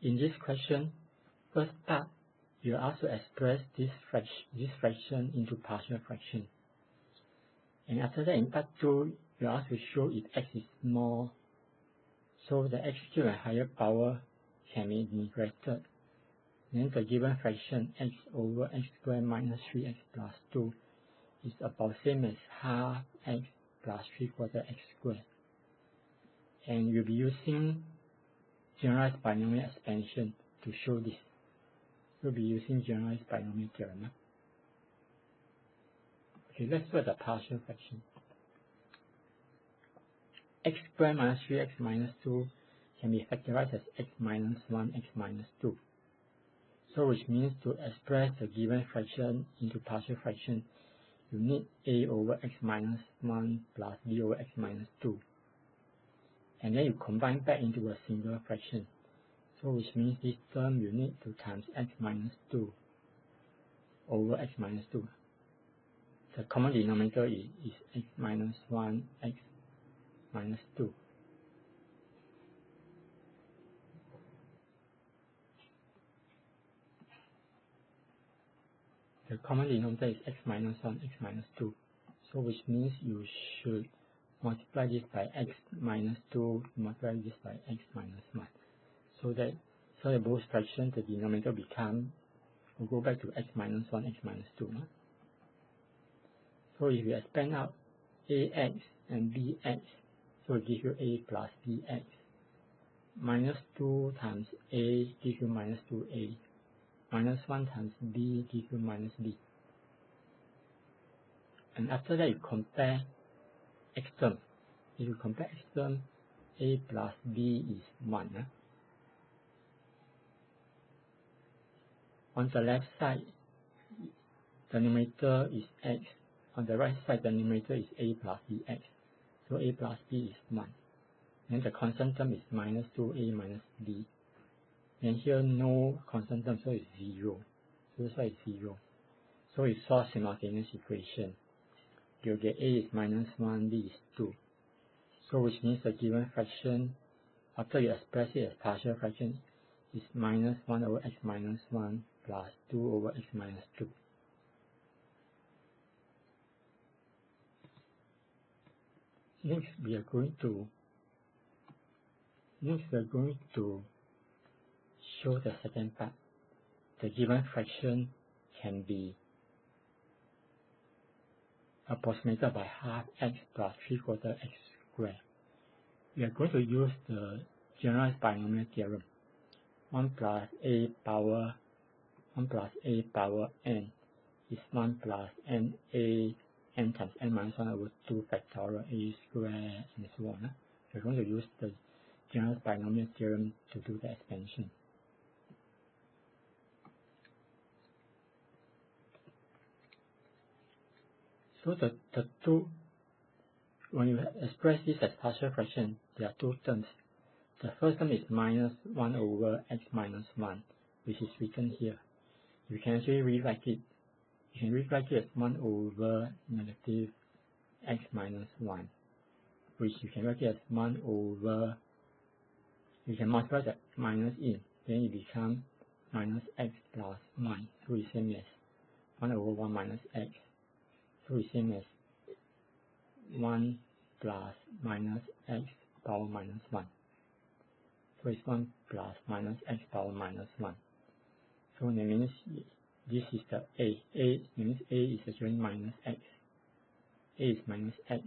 In this question, first part, you are asked to express this fraction into partial fraction. And after that, in part 2, you are asked to show if x is small, so the x cubed and higher power can be integrated. Then the given fraction x over x squared minus 3x plus 2 is about same as half x plus 3/4 x squared. And you'll be using generalized binomial expansion to show this. We'll be using generalized binomial theorem. Okay, let's look at the partial fraction. X squared minus 3x minus 2 can be factorized as x minus 1, x minus 2. So which means to express the given fraction into partial fraction, you need a over x minus 1 plus b over x minus 2. And then you combine back into a single fraction. So which means this term you need to times x minus 2 over x minus 2. The common denominator is x minus 1, x minus 2. The common denominator is x minus 1, x minus 2. So which means you should multiply this by x minus 2, multiply this by x minus 1. So that both fractions, the denominator will go back to x minus 1, x minus 2. So if you expand out ax and bx, so it gives you a plus bx. Minus 2 times a gives you minus 2a. Minus 1 times b gives you minus b. And after that you compare x term. If you compare x term, a plus b is 1. On the left side, the numerator is x. On the right side, the numerator is a plus bx. So a plus b is 1. And the constant term is minus 2a minus b. And here no constant term, so it's 0. So that's why it's 0. So you solve simultaneous equation. You'll get a is minus 1, b is 2. So which means the given fraction, after you express it as partial fraction, is minus 1 over x minus 1 plus 2 over x minus 2. Next, we are going to show the second part. The given fraction can be approximated by half x plus 3/4 x squared. We are going to use the generalized binomial theorem. 1 plus a power n is 1 plus n times n minus 1 over 2 factorial a squared and so on. We're going to use the generalized binomial theorem to do the expansion. So when you express this as partial fraction, there are two terms. The first term is minus 1 over x minus 1, which is written here. You can actually rewrite it. You can rewrite it as 1 over negative x minus 1, which you can write it as 1 over, you can multiply the minus in, then it becomes minus x plus 1, so it's same as 1 over 1 minus x, so it's same as 1 plus minus x power minus 1. So it's 1 plus minus x power minus 1. So that means this is the a. Means a is actually minus x. A is minus x.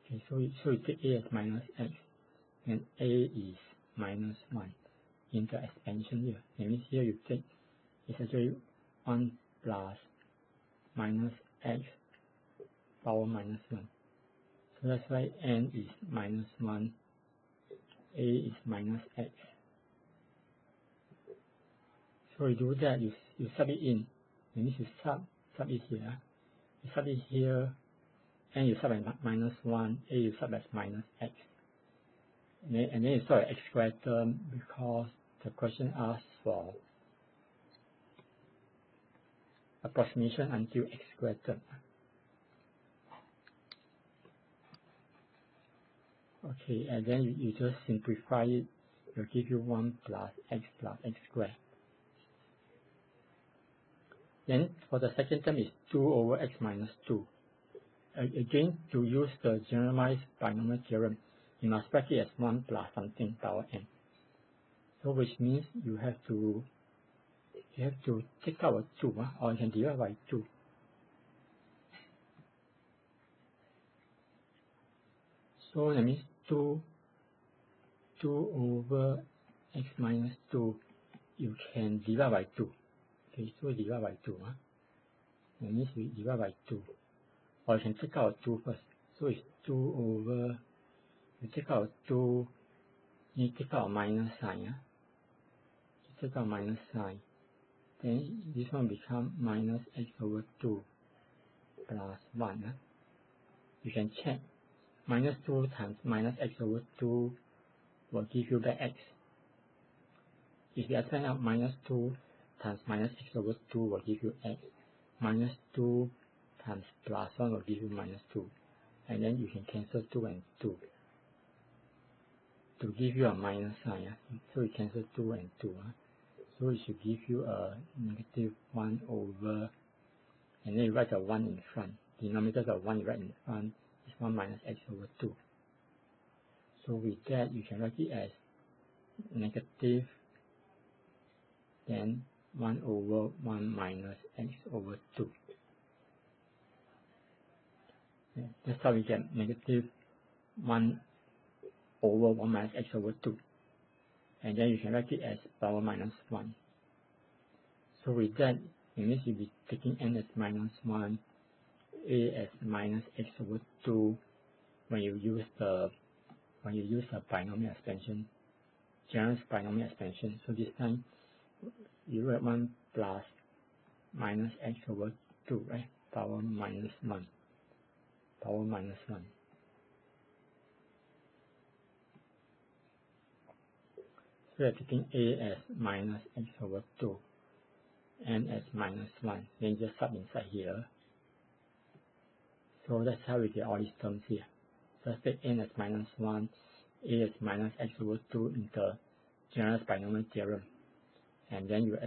Okay, so you take a as minus x, and a is minus 1 in the expansion here. That means here you take, it's actually 1 plus minus x power minus 1. So that's why n is minus 1, a is minus x. So you do that, you sub it in. That means you sub it here. You sub it here, and you sub as minus 1, a you sub as minus x. And then you solve x squared term because the question asks for approximation until x squared term. Okay, and then you just simplify it. It will give you 1 plus x squared. Then for the second term is 2 over x minus 2. Again, to use the generalized binomial theorem, you must write it as 1 plus something power n. So which means you have to take out a 2, or you can divide by 2. So that means 2 over x minus 2, you can divide by 2. Okay, so divide by 2. That means we divide by 2. Or you can take out 2 first. So it's 2 over, you take out 2, you take out minus sign. You take out minus sign. Then this one become minus x over 2 plus 1. You can check. Minus 2 times minus x over 2 will give you back x. If you extend out minus 2 times minus x over 2 will give you x. Minus 2 times plus 1 will give you minus 2. And then you can cancel 2 and 2 to give you a minus sign. So you cancel 2 and 2. So it should give you a negative 1 over, and then you write a 1 in front. Denominator of 1 you write in front is 1 minus x over 2. So with that you can write it as negative, then 1 over 1 minus x over 2. That's how we get negative 1 over 1 minus x over 2. And then you can write it as power minus 1. So with that, it means you'll be taking n as minus 1, a as minus x over 2 when you use the binomial expansion, generalized binomial expansion. So this time you write 1 plus minus x over 2, right? Power minus 1. Power minus 1. So you're taking a as minus x over 2, n as minus 1. Then just sub inside here. So that's how we get all these terms here. Just take n as minus 1, a as minus x over 2 in the generalized binomial theorem. And then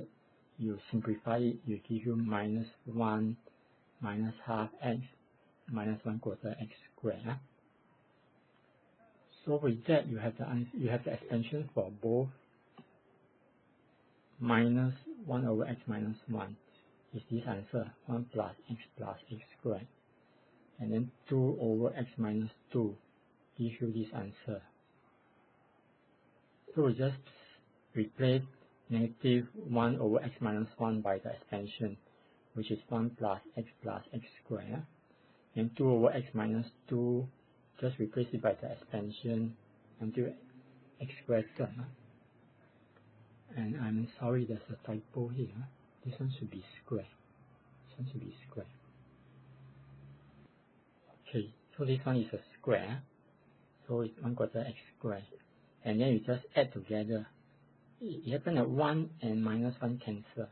you simplify it, you give you minus 1 minus half x minus 1 quarter x squared. So with that you have the expansion for both minus 1 over x minus 1 is this answer, 1 plus x squared. And then 2 over x minus 2 gives you this answer. So we just replace negative 1 over x minus 1 by the expansion, which is 1 plus x squared. And 2 over x minus 2, just replace it by the expansion until x squared term. And I'm sorry, there's a typo here. This one should be square. This one should be square. Okay, so this one is a square. So it's 1 quarter x squared. And then you just add together. You happen that 1 and minus 1 cancel.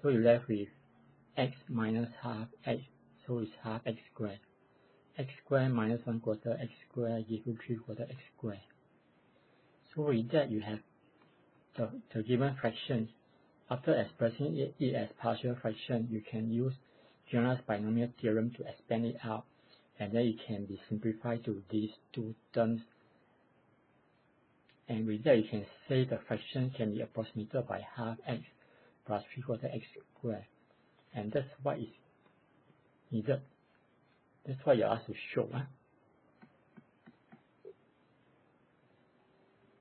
So you're left with x minus half x. So it's half x squared. X squared minus 1 quarter x squared gives you 3 quarter x squared. So with that you have the given fraction. After expressing it as partial fraction, you can use generalized binomial theorem to expand it out, and then it can be simplified to these two terms. And with that, you can say the fraction can be approximated by half x plus 3 quarter x squared, and that's what is needed. That's what you're asked to show.